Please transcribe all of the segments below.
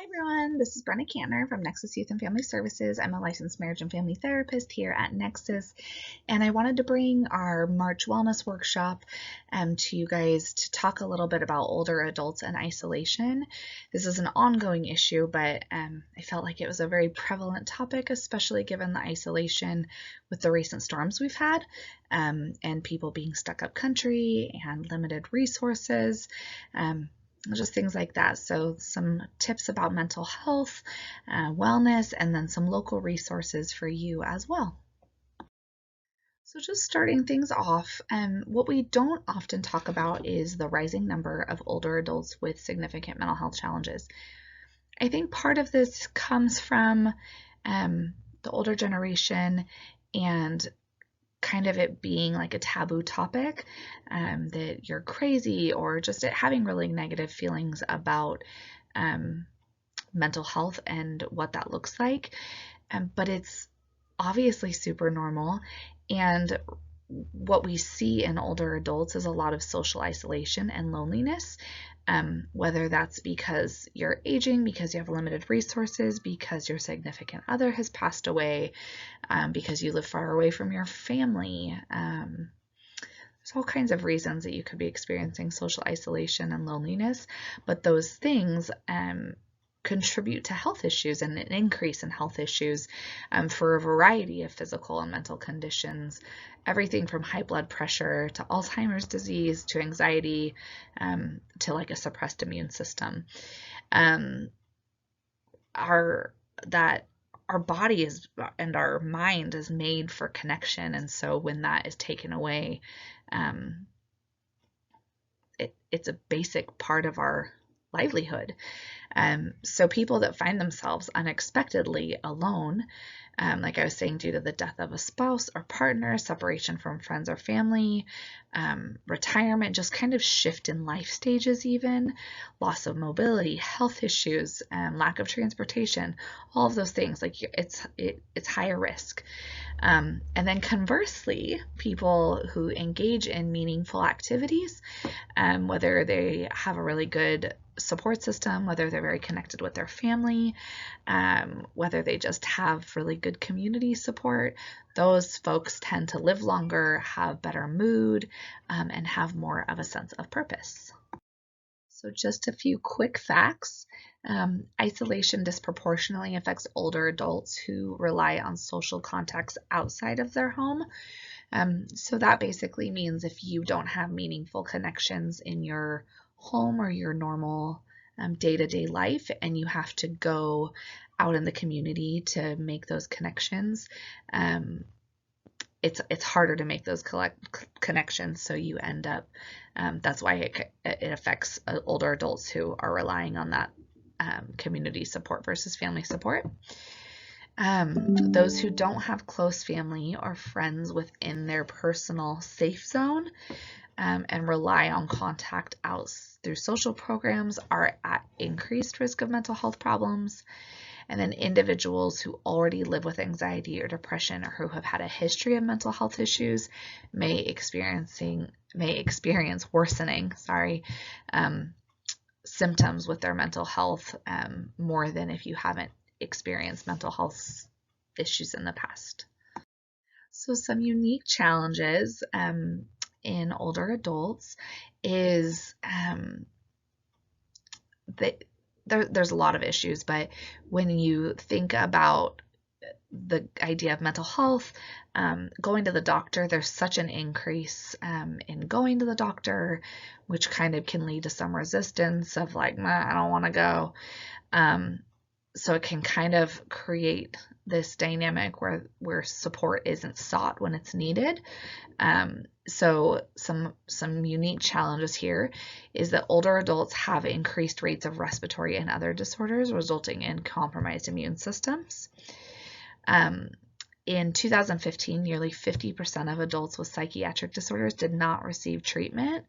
Everyone, this is Brenna Kantner from Nexus Youth and Family Services. I'm a licensed marriage and family therapist here at Nexus, and I wanted to bring our March Wellness Workshop to you guys to talk a little bit about older adults and isolation. This is an ongoing issue, but I felt like it was a very prevalent topic, especially given the isolation with the recent storms we've had and people being stuck up country and limited resources. Just things like that. So some tips about mental health, wellness, and then some local resources for you as well. So just starting things off, what we don't often talk about is the rising number of older adults with significant mental health challenges. I think part of this comes from the older generation and kind of it being like a taboo topic, that you're crazy or just having really negative feelings about mental health and what that looks like. But it's obviously super normal. And what we see in older adults is a lot of social isolation and loneliness. Whether that's because you're aging, because you have limited resources, because your significant other has passed away, because you live far away from your family. There's all kinds of reasons that you could be experiencing social isolation and loneliness, but those things contribute to health issues and an increase in health issues for a variety of physical and mental conditions, everything from high blood pressure to Alzheimer's disease to anxiety to like a suppressed immune system. Our body is and our mind is made for connection, and so when that is taken away, it's a basic part of our livelihood. So people that find themselves unexpectedly alone, like I was saying, due to the death of a spouse or partner, separation from friends or family, retirement, just kind of shift in life stages even, loss of mobility, health issues, lack of transportation, all of those things, like it's higher risk. And then conversely, people who engage in meaningful activities, whether they have a really good support system, whether they're very connected with their family, whether they just have really good community support, those folks tend to live longer, have better mood, and have more of a sense of purpose. So just a few quick facts. Isolation disproportionately affects older adults who rely on social contacts outside of their home. So that basically means if you don't have meaningful connections in your home or your normal day-to-day life and you have to go out in the community to make those connections, it's harder to make those connections, so you end up, that's why it affects older adults who are relying on that community support versus family support. Those who don't have close family or friends within their personal safe zone and rely on contact out through social programs are at increased risk of mental health problems. And then individuals who already live with anxiety or depression or who have had a history of mental health issues may experience worsening symptoms with their mental health more than if you haven't experienced mental health issues in the past. So some unique challenges in older adults is that there's a lot of issues, but when you think about the idea of mental health, going to the doctor, there's such an increase in going to the doctor, which kind of can lead to some resistance of like, I don't want to go. So it can kind of create this dynamic where support isn't sought when it's needed. So some unique challenges here is that older adults have increased rates of respiratory and other disorders, resulting in compromised immune systems. In 2015, nearly 50% of adults with psychiatric disorders did not receive treatment,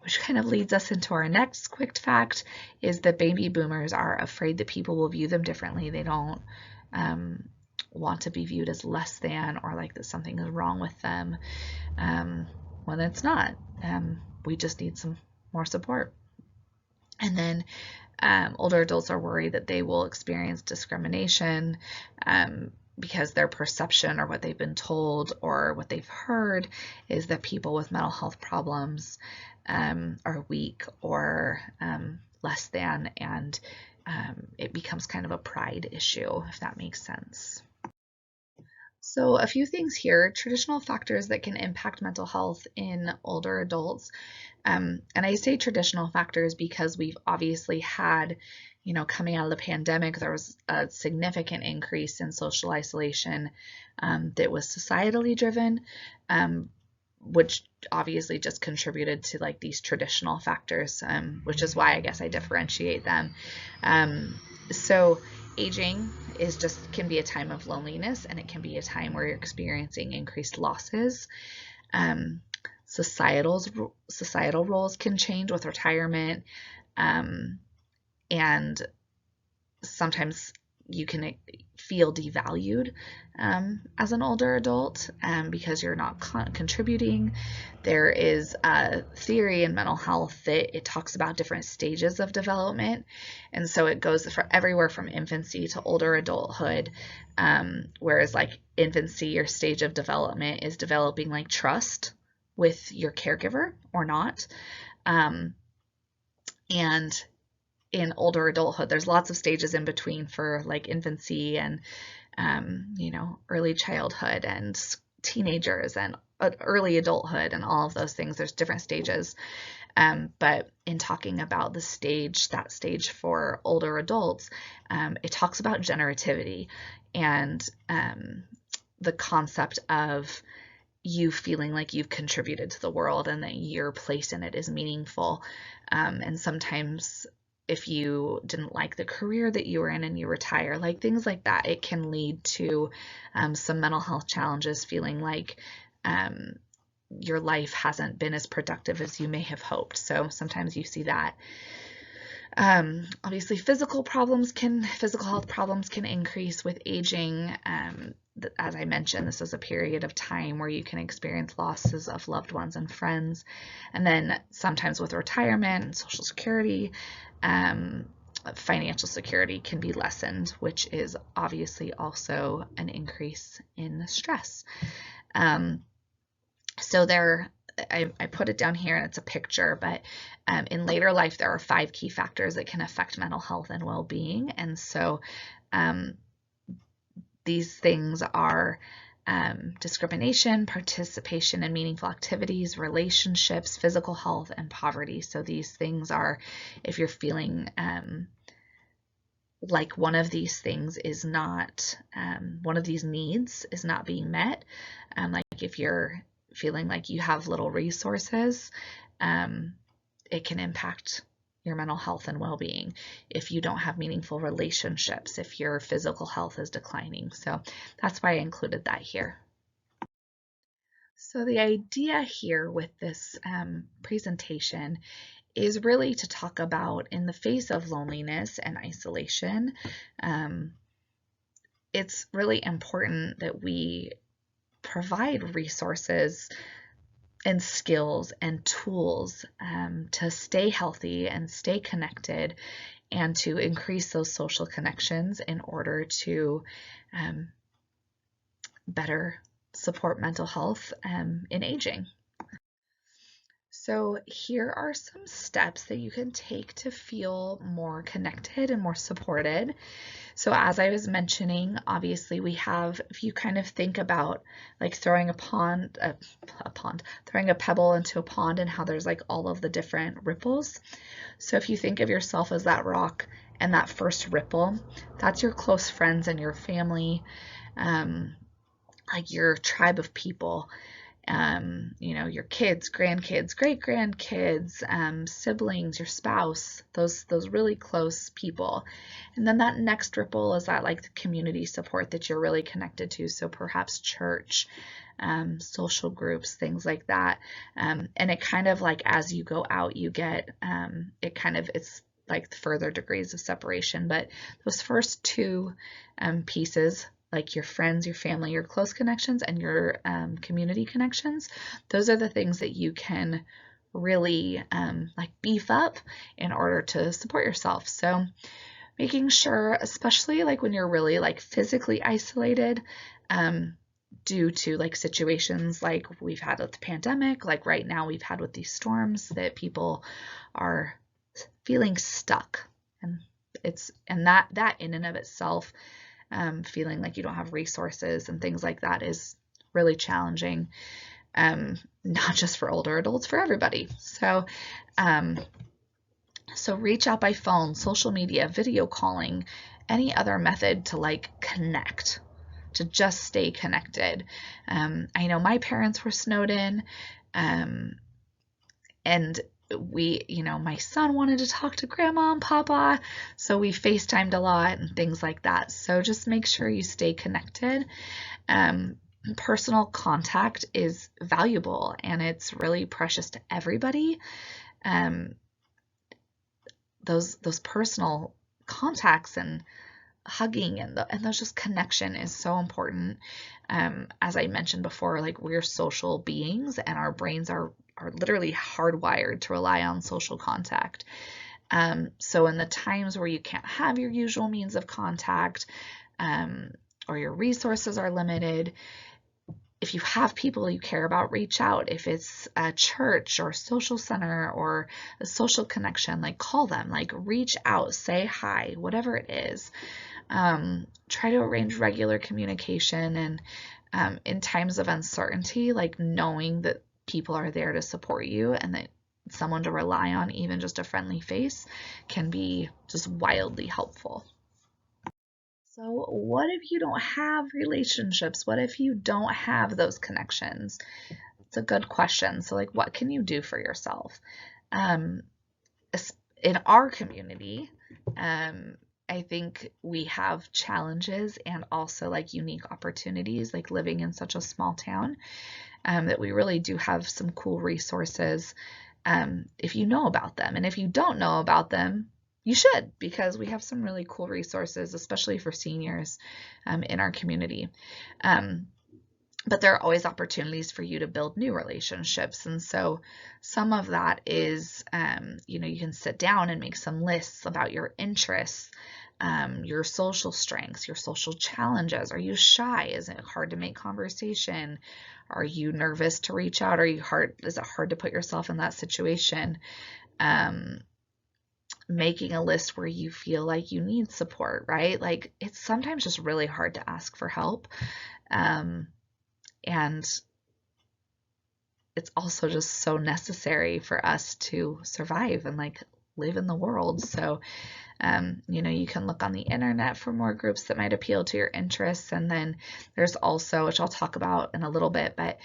which kind of leads us into our next quick fact, is that baby boomers are afraid that people will view them differently. They don't want to be viewed as less than or like that something is wrong with them, when it's not. We just need some more support. And then Older adults are worried that they will experience discrimination because their perception or what they've been told or what they've heard is that people with mental health problems are weak or less than, and it becomes kind of a pride issue, if that makes sense. So a few things here, traditional factors that can impact mental health in older adults. And I say traditional factors because we've obviously had, coming out of the pandemic, there was a significant increase in social isolation that was societally driven, which obviously just contributed to like these traditional factors, which is why I guess I differentiate them. So aging can be a time of loneliness, and it can be a time where you're experiencing increased losses. Societal roles can change with retirement, and sometimes you can feel devalued as an older adult because you're not contributing. There is a theory in mental health that it talks about different stages of development, and so it goes for everywhere from infancy to older adulthood, whereas like infancy, your stage of development is developing like trust with your caregiver or not, and in older adulthood, there's lots of stages in between for like infancy and, early childhood and teenagers and early adulthood and all of those things. There's different stages. But in talking about that stage for older adults, it talks about generativity and the concept of you feeling like you've contributed to the world and that your place in it is meaningful. And sometimes if you didn't like the career that you were in and you retire, like things like that, it can lead to some mental health challenges, feeling like your life hasn't been as productive as you may have hoped. So sometimes you see that. Obviously, physical health problems can increase with aging. As I mentioned, this is a period of time where you can experience losses of loved ones and friends. And then sometimes with retirement and Social Security, financial security can be lessened, which is obviously also an increase in stress. So I put it down here and it's a picture, but in later life, there are 5 key factors that can affect mental health and well-being. And so these things are discrimination, participation in meaningful activities, relationships, physical health, and poverty. So these things are, if you're feeling like one of these things is not, one of these needs is not being met, like if you're feeling like you have little resources, it can impact your mental health and well-being. If you don't have meaningful relationships, if your physical health is declining. So that's why I included that here. So the idea here with this presentation is really to talk about, in the face of loneliness and isolation, it's really important that we provide resources and skills and tools to stay healthy and stay connected and to increase those social connections in order to better support mental health in aging. So here are some steps that you can take to feel more connected and more supported. So as I was mentioning, obviously we have, if you kind of think about like throwing a pebble into a pond and how there's like all of the different ripples. So if you think of yourself as that rock and that first ripple, that's your close friends and your family, like your tribe of people. Your kids, grandkids, great-grandkids, siblings, your spouse, those really close people. And then that next ripple is that like the community support that you're really connected to. So perhaps church, social groups, things like that. And it kind of like as you go out, you get, it's like further degrees of separation. But those first 2 pieces, like your friends, your family, your close connections, and your community connections, those are the things that you can really like beef up in order to support yourself. So making sure, especially like when you're really like physically isolated, due to like situations like we've had with the pandemic, like right now we've had with these storms, that people are feeling stuck. And that in and of itself, feeling like you don't have resources and things like that is really challenging, not just for older adults, for everybody. So reach out by phone, social media, video calling, any other method to like connect, to just stay connected. I know my parents were snowed in, and my son wanted to talk to grandma and papa, so we FaceTimed a lot and things like that. So just make sure you stay connected. Personal contact is valuable and it's really precious to everybody. Those personal contacts and hugging and those just connection is so important. As I mentioned before, like we're social beings and our brains are literally hardwired to rely on social contact. So in the times where you can't have your usual means of contact, or your resources are limited, if you have people you care about, reach out. If it's a church or a social center or a social connection, like call them, like reach out, say hi, whatever it is. Try to arrange regular communication, and in times of uncertainty, like knowing that people are there to support you and that someone to rely on, even just a friendly face, can be just wildly helpful. So what if you don't have relationships? What if you don't have those connections? It's a good question. So like, what can you do for yourself? In our community, I think we have challenges and also like unique opportunities, like living in such a small town, that we really do have some cool resources, if you know about them. And if you don't know about them, you should, because we have some really cool resources, especially for seniors, in our community. But there are always opportunities for you to build new relationships. And so some of that is, you can sit down and make some lists about your interests, your social strengths, your social challenges. Are you shy? Is it hard to make conversation? Are you nervous to reach out? Is it hard to put yourself in that situation? Making a list where you feel like you need support, right? Like it's sometimes just really hard to ask for help. And it's also just so necessary for us to survive and like live in the world. So, you can look on the internet for more groups that might appeal to your interests. And then there's also, which I'll talk about in a little bit, but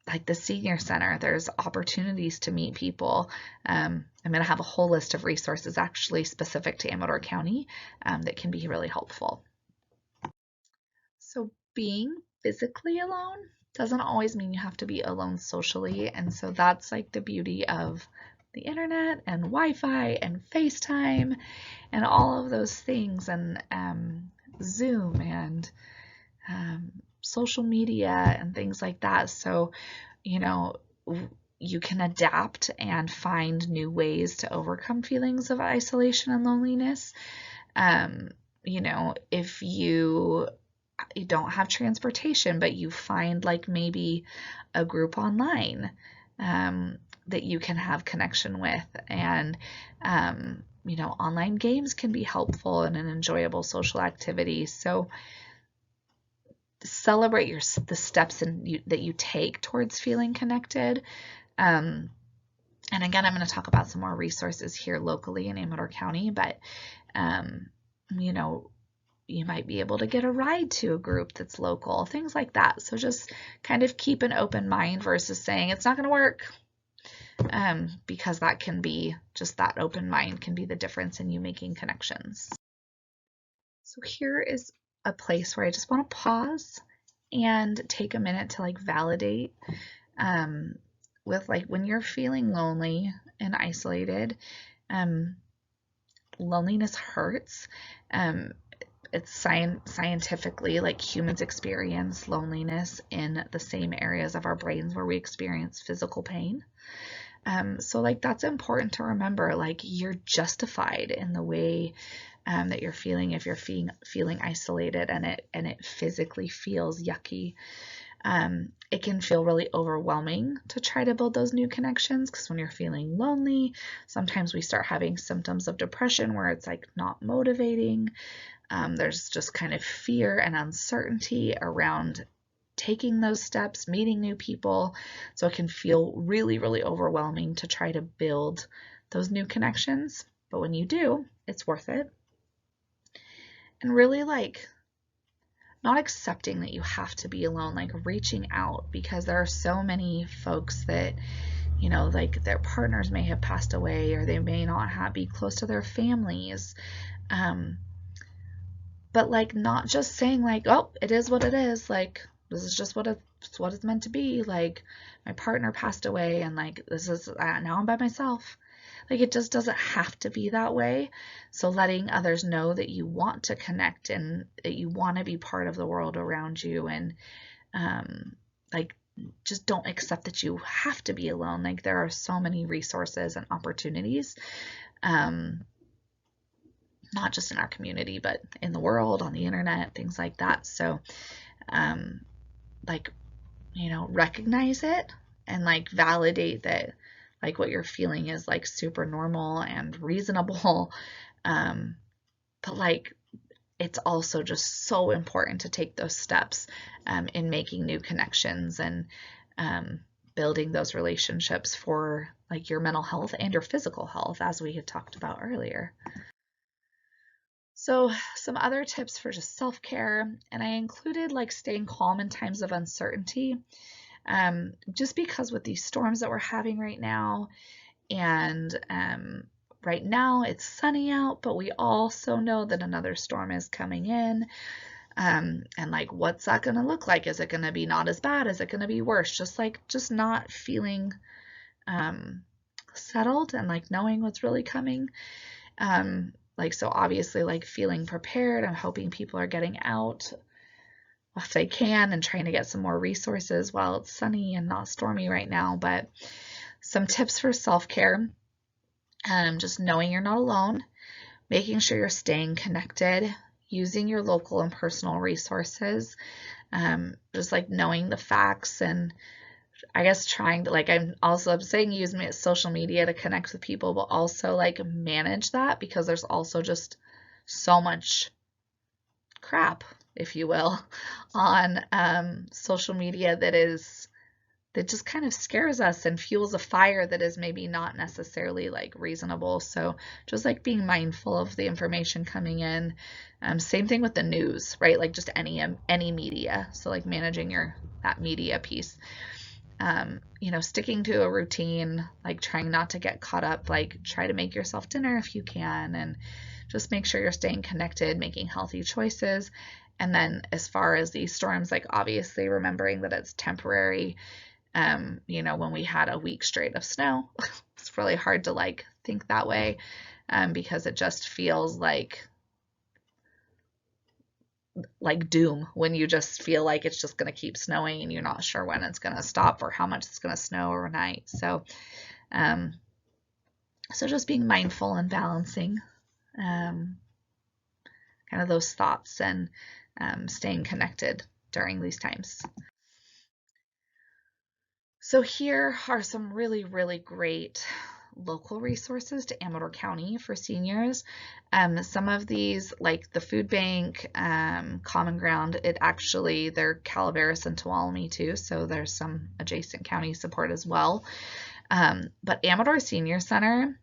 like the senior center, there's opportunities to meet people. I'm going to have a whole list of resources actually specific to Amador County, that can be really helpful. So being physically alone doesn't always mean you have to be alone socially. And so that's like the beauty of the internet and Wi-Fi and FaceTime and all of those things, and Zoom and social media and things like that. So, you can adapt and find new ways to overcome feelings of isolation and loneliness. If you don't have transportation, but you find like maybe a group online, that you can have connection with, and online games can be helpful and an enjoyable social activity. So celebrate the steps that you take towards feeling connected. And again, I'm going to talk about some more resources here locally in Amador County, but you might be able to get a ride to a group that's local, things like that. So just kind of keep an open mind versus saying it's not going to work, because that can be, just that open mind can be the difference in you making connections. So here is a place where I just want to pause and take a minute to like validate, with like when you're feeling lonely and isolated. Loneliness hurts. It's scientifically, like humans experience loneliness in the same areas of our brains where we experience physical pain. So like that's important to remember, like you're justified in the way that you're feeling if you're feeling isolated and it physically feels yucky. It can feel really overwhelming to try to build those new connections because when you're feeling lonely, sometimes we start having symptoms of depression where it's like not motivating. There's just kind of fear and uncertainty around taking those steps, meeting new people. So it can feel really, really overwhelming to try to build those new connections. But when you do, it's worth it. And really like not accepting that you have to be alone, like reaching out, because there are so many folks that, you know, like their partners may have passed away or they may not be close to their families. But like not just saying like, oh, it is what it is, like this is just what it's meant to be, like my partner passed away and like this is now I'm by myself. Like it just doesn't have to be that way. So letting others know that you want to connect and that you want to be part of the world around you, and like just don't accept that you have to be alone. Like there are so many resources and opportunities, not just in our community, but in the world, on the internet, things like that. So, like, you know, recognize it and like validate that like what you're feeling is like super normal and reasonable. But like, it's also just so important to take those steps in making new connections and building those relationships for like your mental health and your physical health, as we had talked about earlier. So some other tips for just self-care, and I included like staying calm in times of uncertainty, just because with these storms that we're having right now, and right now it's sunny out, but we also know that another storm is coming in, and like what's that going to look like? Is it going to be not as bad? Is it going to be worse? Just not feeling settled and like knowing what's really coming. Like, so obviously like feeling prepared. I'm hoping people are getting out if they can and trying to get some more resources while it's sunny and not stormy right now. But some tips for self-care, just knowing you're not alone, making sure you're staying connected, using your local and personal resources, just like knowing the facts, and I guess trying to like, I'm saying use social media to connect with people, but also like manage that because there's also just so much crap, if you will, on social media that just kind of scares us and fuels a fire that is maybe not necessarily like reasonable. So just like being mindful of the information coming in. Same thing with the news, right? Like just any media. So like managing that media piece. You know, sticking to a routine, like trying not to get caught up, like try to make yourself dinner if you can, and just make sure you're staying connected, making healthy choices. And then as far as these storms, like obviously remembering that it's temporary. You know, when we had a week straight of snow, it's really hard to like think that way, because it just feels like doom when you just feel like it's just going to keep snowing and you're not sure when it's going to stop or how much it's going to snow overnight. Um, so just being mindful and balancing kind of those thoughts and staying connected during these times. So here are some really, really great local resources to Amador County for seniors. Some of these, like the food bank, Common Ground, they're Calaveras and Tuolumne too, so there's some adjacent county support as well. But Amador Senior Center,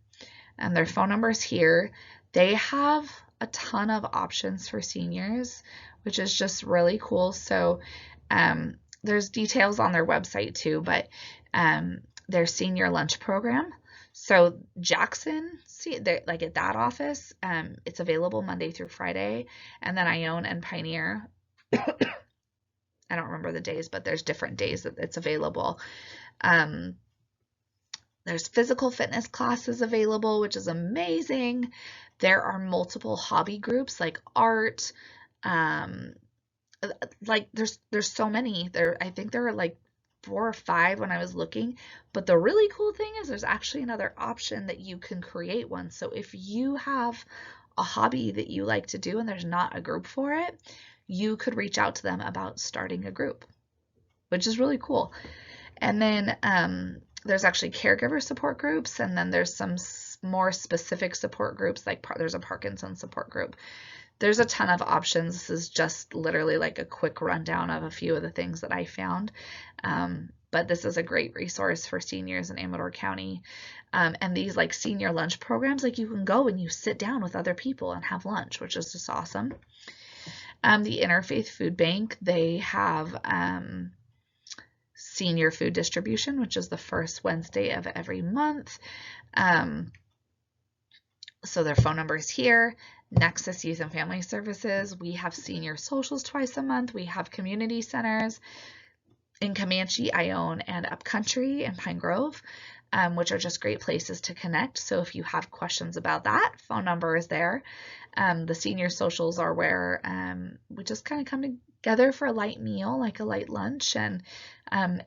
and their phone numbers here, they have a ton of options for seniors, which is just really cool. So there's details on their website too, but their senior lunch program. So Jackson, like at that office, it's available Monday through Friday, and then Ione and Pioneer, I don't remember the days, but there's different days that it's available. There's physical fitness classes available, which is amazing. There are multiple hobby groups like art, like there's so many. I think there are like 4 or 5 when I was looking, but the really cool thing is there's actually another option that you can create one. So if you have a hobby that you like to do and there's not a group for it, you could reach out to them about starting a group, which is really cool. And then there's actually caregiver support groups, and then there's some more specific support groups, like there's a Parkinson's support group. There's a ton of options. This is just literally like a quick rundown of a few of the things that I found. But this is a great resource for seniors in Amador County. And these like senior lunch programs, like you can go and you sit down with other people and have lunch, which is just awesome. The Interfaith Food Bank, they have senior food distribution, which is the first Wednesday of every month. So their phone number is here. Nexus Youth and Family Services, we have senior socials twice a month. We have community centers in Comanche, Ione, and Upcountry in Pine Grove, which are just great places to connect. So if you have questions about that, phone number is there. The senior socials are where we just kind of come together for a light meal, like a light lunch, and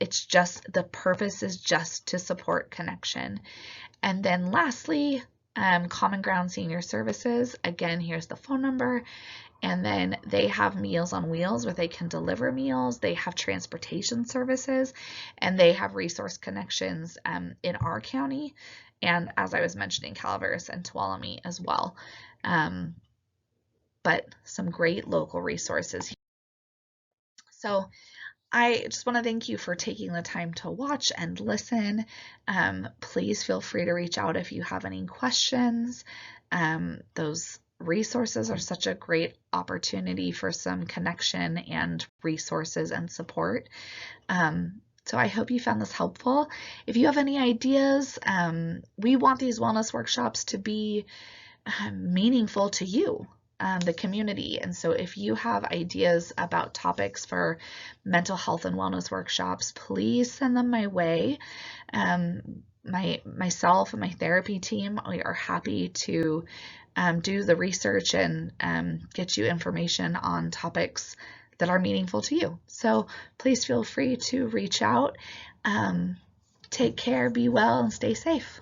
it's just, the purpose is just to support connection. And then lastly, Common Ground Senior Services, again, here's the phone number. And then they have Meals on Wheels where they can deliver meals. They have transportation services, and they have resource connections in our county. And as I was mentioning, Calaveras and Tuolumne as well. But some great local resources. So I just want to thank you for taking the time to watch and listen. Please feel free to reach out if you have any questions. Those resources are such a great opportunity for some connection and resources and support. So I hope you found this helpful. If you have any ideas, we want these wellness workshops to be meaningful to you, the community. And so if you have ideas about topics for mental health and wellness workshops, please send them my way. Myself and my therapy team, we are happy to do the research and get you information on topics that are meaningful to you. So please feel free to reach out. Take care, be well, and stay safe.